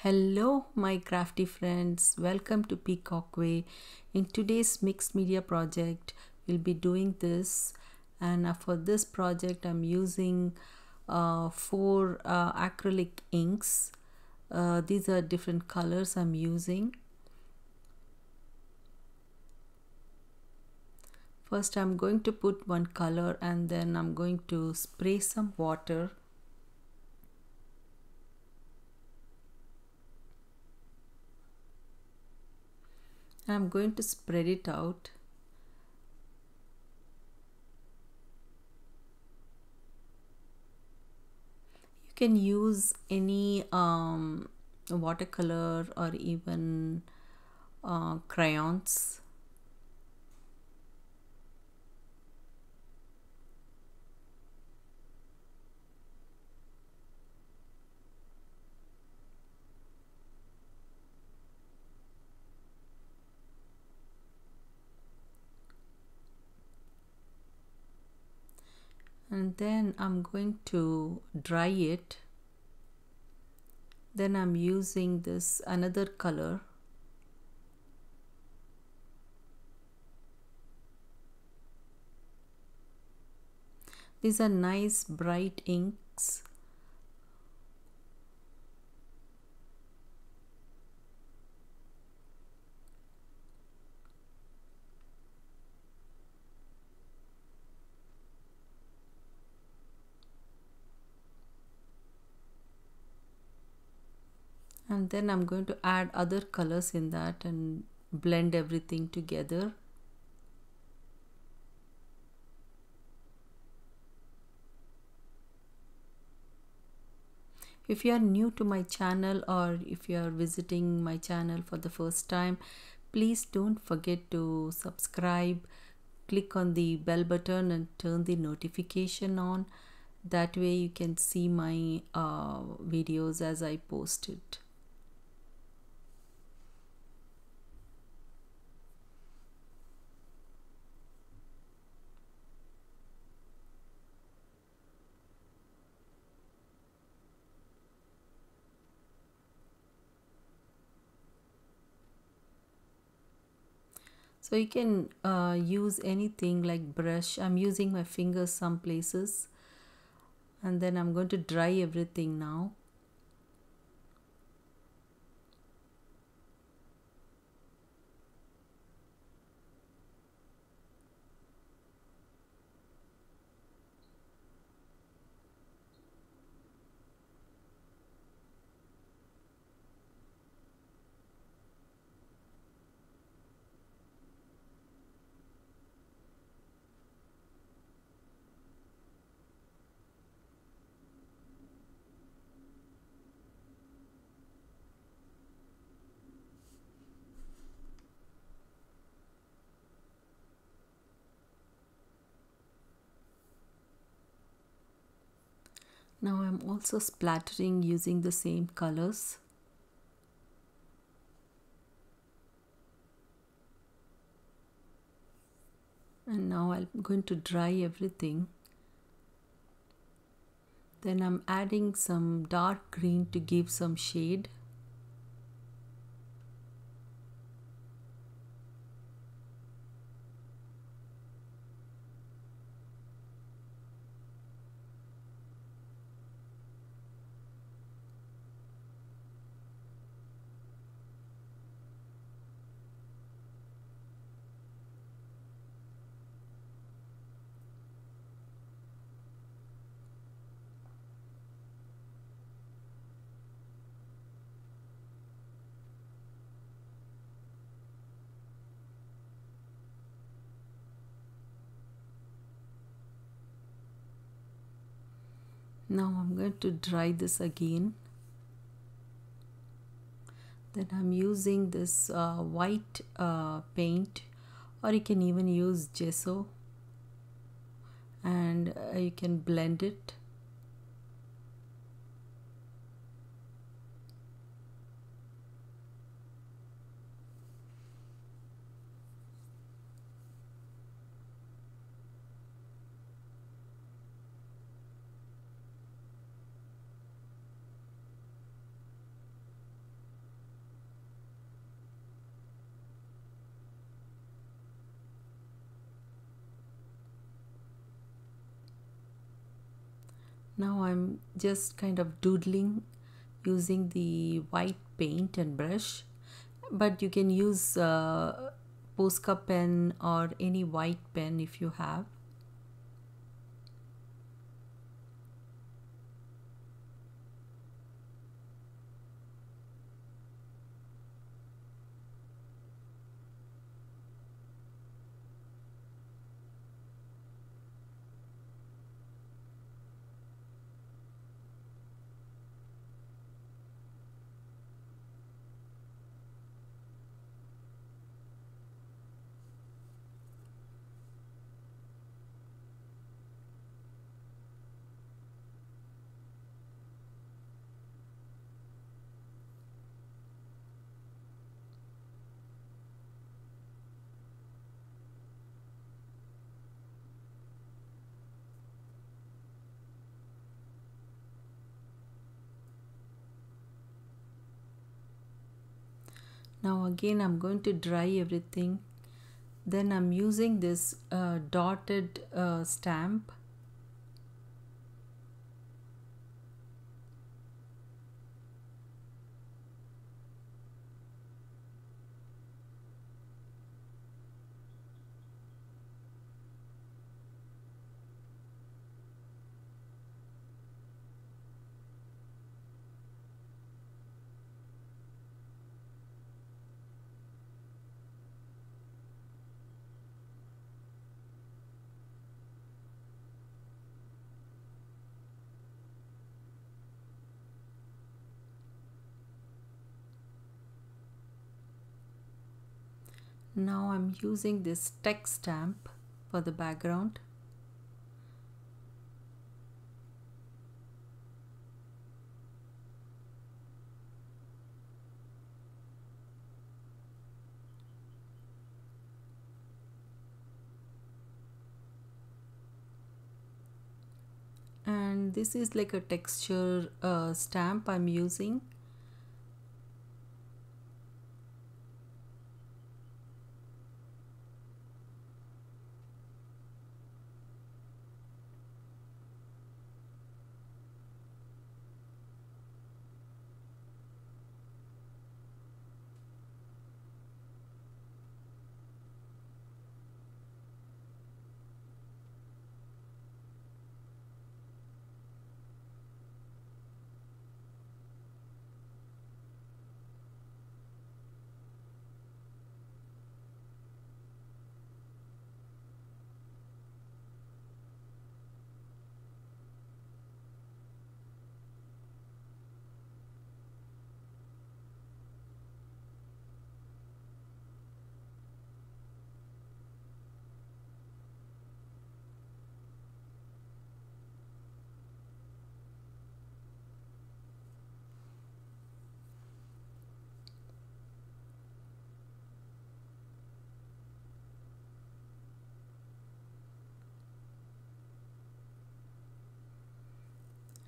Hello, my crafty friends. Welcome to Peacock Way. In today's mixed media project, we'll be doing this, and for this project, I'm using four acrylic inks. These are different colors I'm using. First, I'm going to put one color, and then I'm going to spray some water. I'm going to spread it out. You can use any watercolor or even crayons. And then I'm going to dry it. Then I'm using this another color. These are nice bright inks. And then I'm going to add other colors in that and blend everything together. If you are new to my channel or if you are visiting my channel for the first time, please don't forget to subscribe, click on the bell button and turn the notification on. That way you can see my videos as I post it. So you can use anything like brush. I'm using my fingers some places, and then I'm going to dry everything now. Now I'm also splattering using the same colors. And now I'm going to dry everything. Then I'm adding some dark green to give some shade. Now I'm going to dry this again. Then I'm using this white paint, or you can even use gesso, and you can blend it. Now I'm just kind of doodling using the white paint and brush, but you can use Posca pen or any white pen if you have. Now again I'm going to dry everything. Then I'm using this dotted stamp. Now I'm using this text stamp for the background. And this is like a texture stamp I'm using.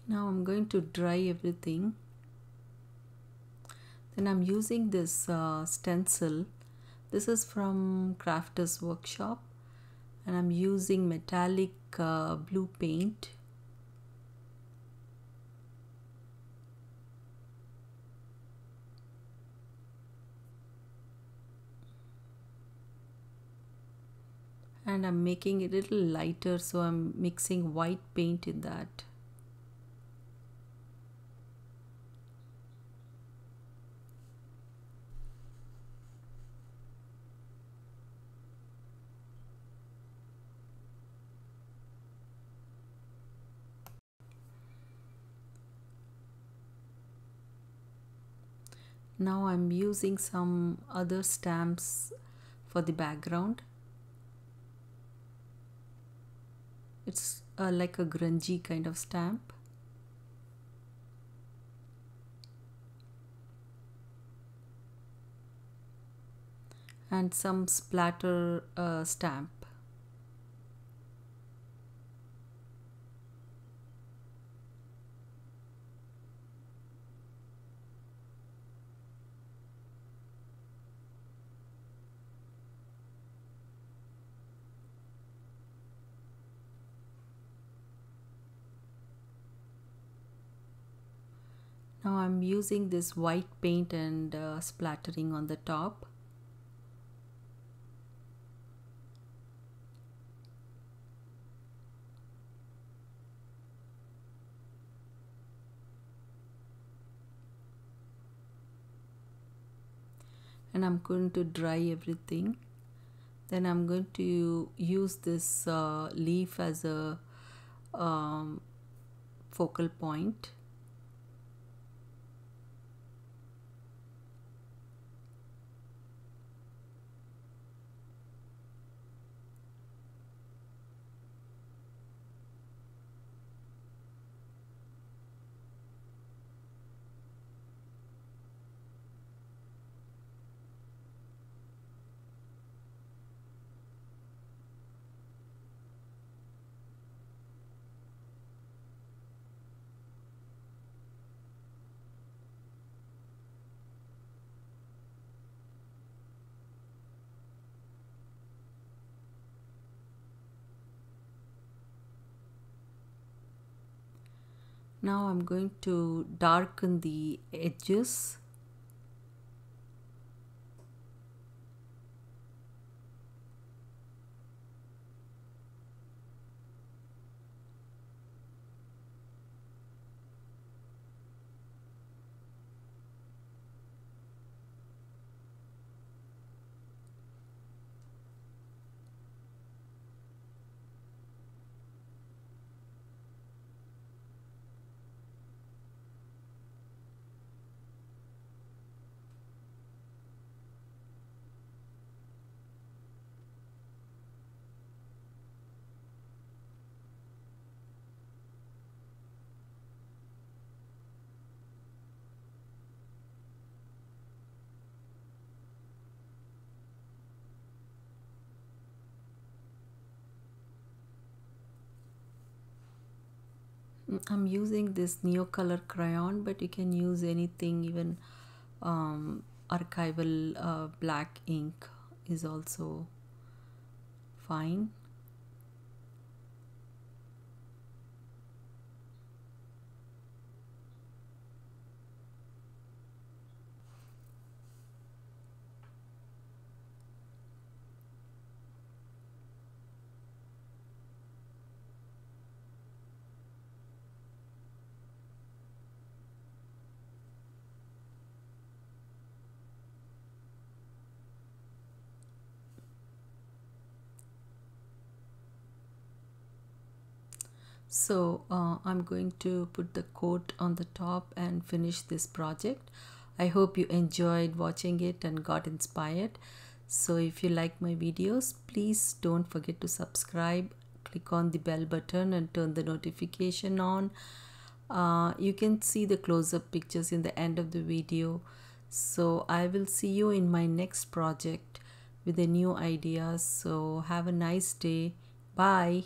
Now I'm going to dry everything. Then I'm using this stencil. This is from Crafter's Workshop, and I'm using metallic blue paint. And I'm making it a little lighter, so I'm mixing white paint in that. Now I'm using some other stamps for the background. It's like a grungy kind of stamp. And some splatter stamp. Now I'm using this white paint and splattering on the top. And I'm going to dry everything. Then I'm going to use this leaf as a focal point. Now I'm going to darken the edges. I'm using this Neocolor crayon, but you can use anything, even archival black ink is also fine. So I'm going to put the coat on the top and finish this project. I hope you enjoyed watching it and got inspired. So if you like my videos, please don't forget to subscribe, click on the bell button and turn the notification on. You can see the close-up pictures in the end of the video. So I will see you in my next project with a new idea. So have a nice day. Bye.